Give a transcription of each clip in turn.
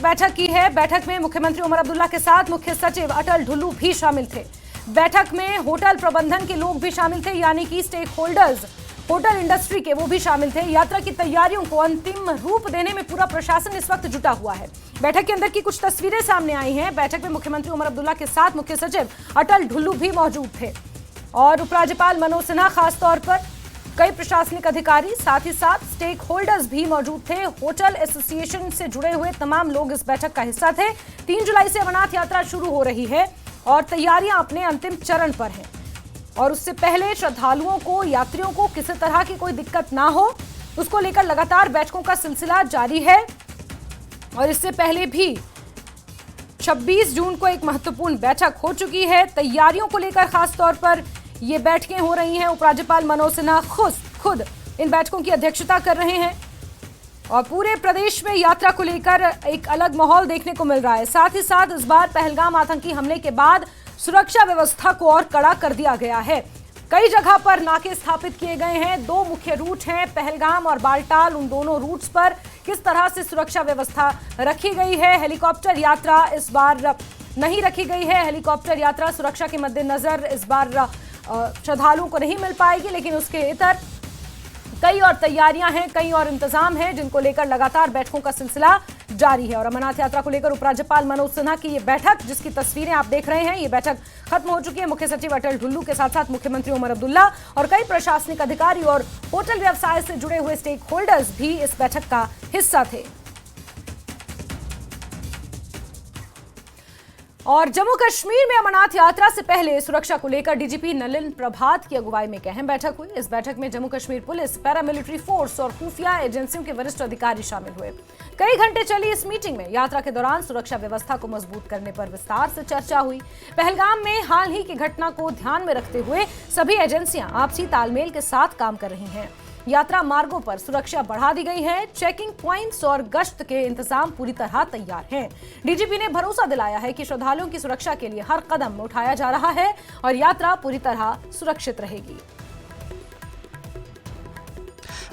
बैठक की है। बैठक में मुख्यमंत्री उमर अब्दुल्ला के साथ मुख्य सचिव अटल ढुल्लू भी शामिल थे। बैठक में होटल प्रबंधन के लोग भी शामिल थे, यानी कि स्टेक होल्डर्स, होटल इंडस्ट्री के वो भी शामिल थे। यात्रा की तैयारियों को अंतिम रूप देने में पूरा प्रशासन इस वक्त जुटा हुआ है। बैठक के अंदर की कुछ तस्वीरें सामने आई हैं। बैठक में मुख्यमंत्री उमर अब्दुल्ला के साथ मुख्य सचिव अटल ढुल्लू भी मौजूद थे और उपराज्यपाल मनोज सिन्हा खासतौर पर, कई प्रशासनिक अधिकारी, साथ ही साथ स्टेक होल्डर्स भी मौजूद थे। होटल एसोसिएशन से जुड़े हुए तमाम लोग इस बैठक का हिस्सा थे। 3 जुलाई से अमरनाथ यात्रा शुरू हो रही है और तैयारियां अपने अंतिम चरण पर हैं और उससे पहले श्रद्धालुओं को, यात्रियों को किसी तरह की कोई दिक्कत ना हो, उसको लेकर लगातार बैठकों का सिलसिला जारी है। और इससे पहले भी 26 जून को एक महत्वपूर्ण बैठक हो चुकी है। तैयारियों को लेकर खासतौर पर ये बैठकें हो रही हैं। उपराज्यपाल मनोज सिन्हा खुद इन बैठकों की अध्यक्षता कर रहे हैं और पूरे प्रदेश में यात्रा को लेकर एक अलग माहौल देखने को मिल रहा है। साथ ही साथ इस बार पहलगाम आतंकी हमले के बाद सुरक्षा व्यवस्था को और कड़ा कर दिया गया है। कई जगह पर नाके स्थापित किए गए हैं। 2 मुख्य रूट हैं, पहलगाम और बालटाल। उन दोनों रूट्स पर किस तरह से सुरक्षा व्यवस्था रखी गई है। हेलीकॉप्टर यात्रा इस बार नहीं रखी गई है। हेलीकॉप्टर यात्रा सुरक्षा के मद्देनजर इस बार श्रद्धालुओं को नहीं मिल पाएगी, लेकिन उसके इतर कई और तैयारियां हैं, कई और इंतजाम हैं, जिनको लेकर लगातार बैठकों का सिलसिला जारी है। और अमरनाथ यात्रा को लेकर उपराज्यपाल मनोज सिन्हा की ये बैठक, जिसकी तस्वीरें आप देख रहे हैं, ये बैठक खत्म हो चुकी है। मुख्य सचिव अटल ढुल्लू के साथ साथ मुख्यमंत्री उमर अब्दुल्ला और कई प्रशासनिक अधिकारी और होटल व्यवसाय से जुड़े हुए स्टेक होल्डर्स भी इस बैठक का हिस्सा थे। और जम्मू कश्मीर में अमरनाथ यात्रा से पहले सुरक्षा को लेकर डीजीपी नलिन प्रभात की अगुवाई में एक अहम बैठक हुई। इस बैठक में Jammu Kashmir police, paramilitary force और खुफिया एजेंसियों के वरिष्ठ अधिकारी शामिल हुए। कई घंटे चली इस मीटिंग में यात्रा के दौरान सुरक्षा व्यवस्था को मजबूत करने पर विस्तार से चर्चा हुई। पहलगाम में हाल ही की घटना को ध्यान में रखते हुए सभी एजेंसियां आपसी तालमेल के साथ काम कर रही हैं। यात्रा मार्गों पर सुरक्षा बढ़ा दी गई है। चेकिंग पॉइंट्स और गश्त के इंतजाम पूरी तरह तैयार हैं। डीजीपी ने भरोसा दिलाया है कि श्रद्धालुओं की सुरक्षा के लिए हर कदम उठाया जा रहा है और यात्रा पूरी तरह सुरक्षित रहेगी।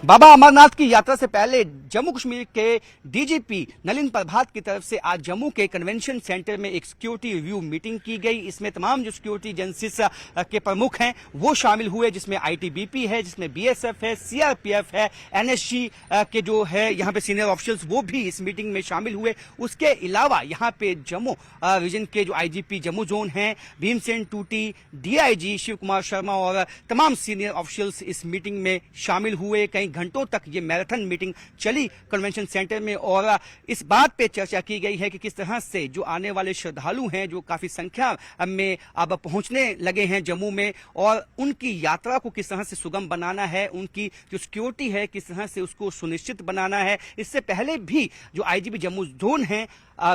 बाबा अमरनाथ की यात्रा से पहले जम्मू कश्मीर के डीजीपी नलिन प्रभात की तरफ से आज जम्मू के कन्वेंशन सेंटर में एक सिक्योरिटी रिव्यू मीटिंग की गई। इसमें तमाम जो सिक्योरिटी एजेंसीज के प्रमुख हैं वो शामिल हुए, जिसमें आईटीबीपी है, जिसमें बीएसएफ है, सीआरपीएफ है, एनएसजी के जो है यहाँ पे सीनियर ऑफिसर्स वो भी इस मीटिंग में शामिल हुए। उसके अलावा यहाँ पे जम्मू रीजन के जो आईजीपी जम्मू जोन हैं, भीमसेन टूटी, डीआईजी शिव कुमार शर्मा और तमाम सीनियर ऑफिशियल्स इस मीटिंग में शामिल हुए। कई घंटों तक ये मैराथन मीटिंग चली कन्वेंशन सेंटर में और इस बात पे चर्चा की गई है कि किस तरह से जो आने वाले श्रद्धालु हैं, जो काफी संख्या में अब पहुंचने लगे हैं जम्मू में, और उनकी यात्रा को किस तरह से सुगम बनाना है, उनकी जो सिक्योरिटी है किस तरह से उसको सुनिश्चित बनाना है। इससे पहले भी जो आईजीपी जम्मू जोन है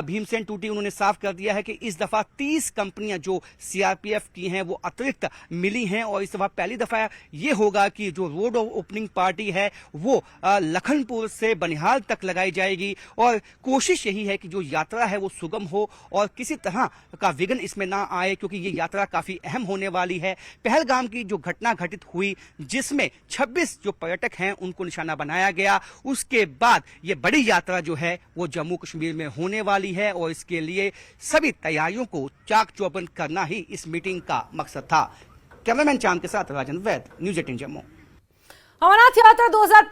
भीमसेन टूटी, उन्होंने साफ कर दिया है कि इस दफा 30 कंपनियां जो सीआरपीएफ की हैं वो अतिरिक्त मिली हैं और इस दफा पहली दफा ये होगा कि जो रोड ओपनिंग पार्टी है वो लखनपुर से बनिहाल तक लगाई जाएगी और कोशिश यही है कि जो यात्रा है वो सुगम हो और किसी तरह का विघ्न इसमें ना आए, क्योंकि ये यात्रा काफी अहम होने वाली है। पहलगाम की जो घटना घटित हुई जिसमें 26 जो पर्यटक हैं उनको निशाना बनाया गया, उसके बाद ये बड़ी यात्रा जो है वो जम्मू कश्मीर में होने वाली है और इसके लिए सभी तैयारियों को चाक चौबंद करना ही इस मीटिंग का मकसद था। कैमरामैन चांद के साथ राजन वैद, न्यूज़ 18 जम्मू। अमरनाथ यात्रा 2025